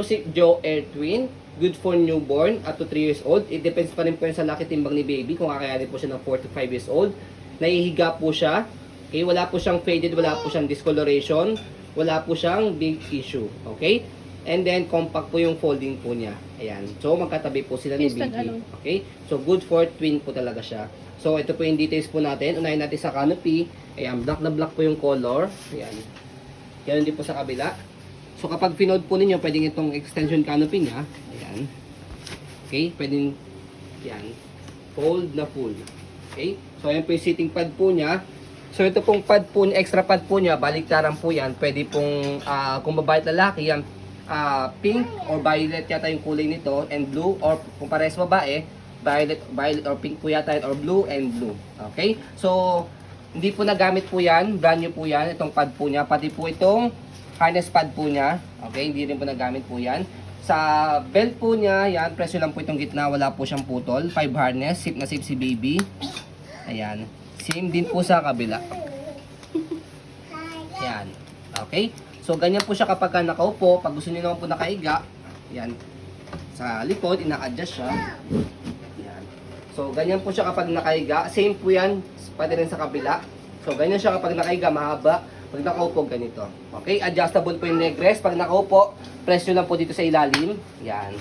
Si Joe Air Twin, good for newborn up to 3 years old. It depends pa rin po yan sa laki timbang ni baby kung kakayanin po siya ng 4 to 5 years old. Nahihiga po siya. Okay, wala po siyang faded, wala po siyang discoloration, wala po siyang big issue. Okay? And then compact po yung folding po niya. Ayan. So magkatabi po sila ni baby. Okay? So good for twin po talaga siya. So ito po yung details po natin. Unahin natin sa canopy. Ayan, black na black po yung color. Ayan. Yan din po sa kabila. So kapag pinod po ninyo, pwedeng itong extension canopy niya. Ayan. Okay, pwedeng yan. Fold na full. Okay? So ayan po yung sitting pad po niya. So ito pong pad po, extra pad po niya, baliktaran po yan. Pwede pong, kung babae at lalaki, yan, pink or violet yata yung kulay nito, and blue, or kung parehas babae, violet or pink po yata, or blue and blue. Okay? So, hindi po nagamit po yan, brand new po yan, itong pad po niya, pati po itong harness pad po niya. Okay, hindi rin po nagamit po yan. Sa belt po niya, yan, presyo lang po itong gitna, wala po siyang putol. 5 harness, safe na safe si baby. Ayan. Same din po sa kabila. Yan. Okay. So, ganyan po siya kapag nakaupo. Pag gusto niyo naman po nakaiga, yan. Sa likod, ina-adjust siya. Yan. So, ganyan po siya kapag nakaiga. Same po yan, pati rin sa kabila. So, ganyan siya kapag nakaiga, mahaba. Pag nakaupo, ganito. Okay, adjustable po yung leg rest. Pag nakaupo, press nyo lang po dito sa ilalim. Yan.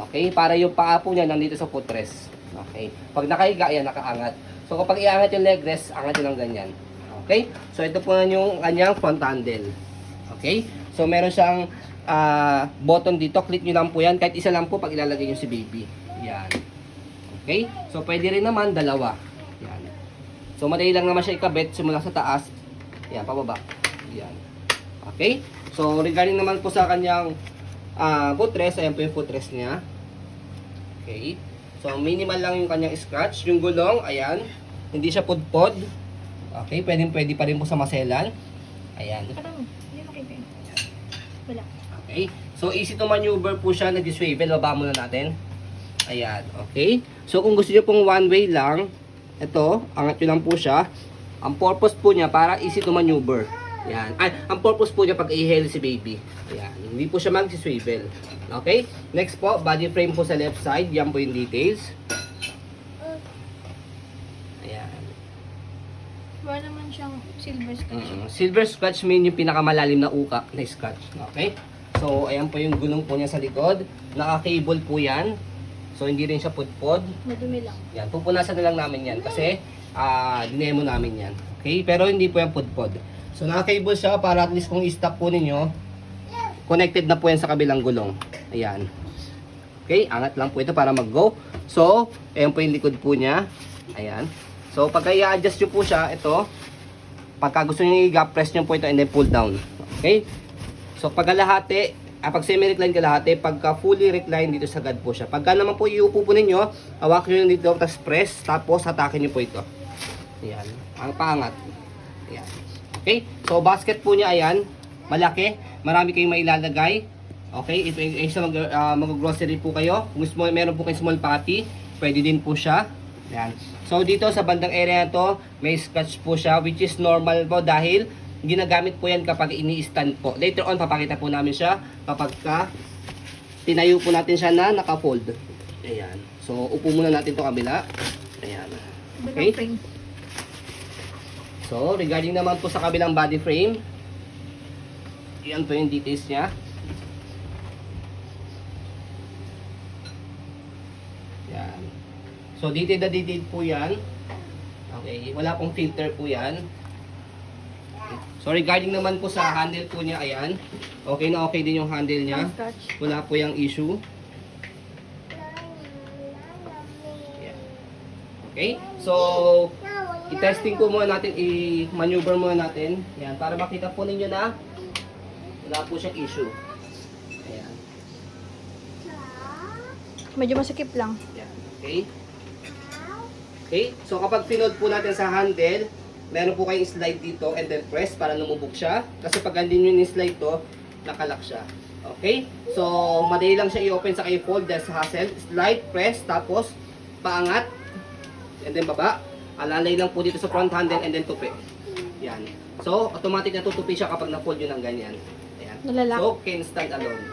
Okay, para yung paa po niya nandito sa footrest. Okay, pag nakaiga, ayan, nakaangat. So, kapag iangat yung leg rest, angat nyo lang ganyan. Okay, so ito po yung kanyang front handle. Okay, so meron siyang button dito. Click nyo lang po yan. Kahit isa lang po pag ilalagay nyo si baby. Yan. Okay, so pwede rin naman dalawa. Yan. So, madali lang naman siya ikabit simula sa taas. Yan, pababa. Yan. Okay? So, regarding naman po sa kanyang footrest, ayan po yung footrest niya. Okay? So, minimal lang yung kanyang scratch. Yung gulong, ayan. Hindi siya pudpod. Okay? Pwede pa rin po sa maselan. Ayan. Wala. Okay? So, easy to maneuver po siya. Nag-swivel. Baba muna natin. Ayan. Okay? So, kung gusto nyo pong one way lang, ito, angat nyo lang po siya. Ang purpose po niya para easy to maneuver. Yan. Ay, ang purpose po niya pag i-hail si baby. Yan. Hindi po siya mag-swivel. Okay? Next po, body frame po sa left side. Yan po yung details. Ayan. Wala naman siyang silver scratch. Silver scratch mean yung pinakamalalim na uka na scratch. Okay? So, ayan po yung gulong po niya sa likod. Naka-cable po yan. So, hindi rin siya pudpod. Madumi lang. Yan. Pupunasan na lang namin yan. Kasi, dinemo namin yan. Okay? Pero hindi po yan pudpod. So, naka-cable siya para at least kung i-stop po ninyo, connected na po yan sa kabilang gulong. Ayan. Okay? Angat lang po ito para mag-go. So, ayan po yung likod po niya. Ayan. So, pagka i-adjust nyo po siya, ito, pagka gusto nyo i-gap, press nyo po ito and then pull down. Okay? So, pag pag semi-recline kalahati, pagka fully recline dito sagad po siya. Pagka naman po iupo po ninyo, hawakin nyo dito, tapos press, tapos hatakin nyo po ito. Ayan. Ang paangat. Ayan. Okay? So, basket po niya, ayan. Malaki. Marami kayong mailalagay. Okay? Ito yung isa mag-grocery po kayo. Kung meron po kayong small potty, pwede din po siya. Ayan. So, dito sa bandang area na to, may scratch po siya, which is normal po dahil ginagamit po yan kapag ini-stand po. Later on, papakita po namin siya kapag tinayo po natin siya na naka-fold. Ayan. So, upo muna natin to kabila. Ayan. Okay? So, regarding naman po sa kabilang body frame, yan po yung details niya. Yan. So, detail na detail po yan. Okay. Wala pong filter po yan. So, regarding naman po sa handle po niya, ayan. Okay na okay din yung handle niya. Wala po yung issue. Ayan. Okay? So, i-testing po muna natin, i-maneuver muna natin. Ayan, para makita po ninyo na wala po siyang issue. Ayan. Medyo masikip lang. Ayan. Okay? Okay? So, kapag pinod po natin sa handle, meron po kayong slide dito and then press para lumubog siya. Kasi pag hindi nyo ni-slide to, nakalock siya. Okay? So, madali lang siya i-open sa kayo fold dahil sa hassle. Slide, press, tapos paangat. And then baba. Alalay lang po dito sa front handle and then tupi. Yan. So, automatic na tutupi siya kapag na-fold yun ng ganyan. Ayan. Nalalak. So, can stand alone.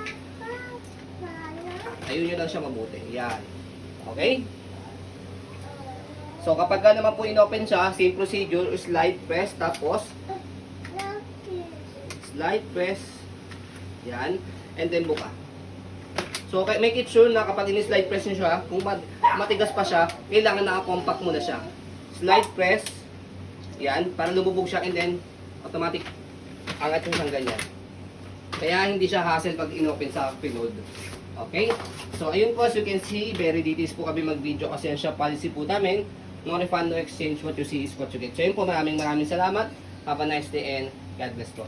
Ayun nyo lang siya mabuti. Yan. Okay? So, kapag ka naman po inopen siya, same procedure, slide press, tapos slide press. Yan. And then buka. So, make it sure na kapag in-slide press nyo siya, kung matigas pa siya, kailangan naka-compact muna siya. Slide press. Yan. Para lumubog siya and then automatic angat yung siyang ganyan. Kaya hindi siya hassle pag inopen sa pinod. Okay? So, ayun po, as you can see, very details po kami mag-video kasi yan siya policy po namin. No refund, no exchange. What you see is what you get. So, yun po, maraming salamat. Have a nice day and God bless po.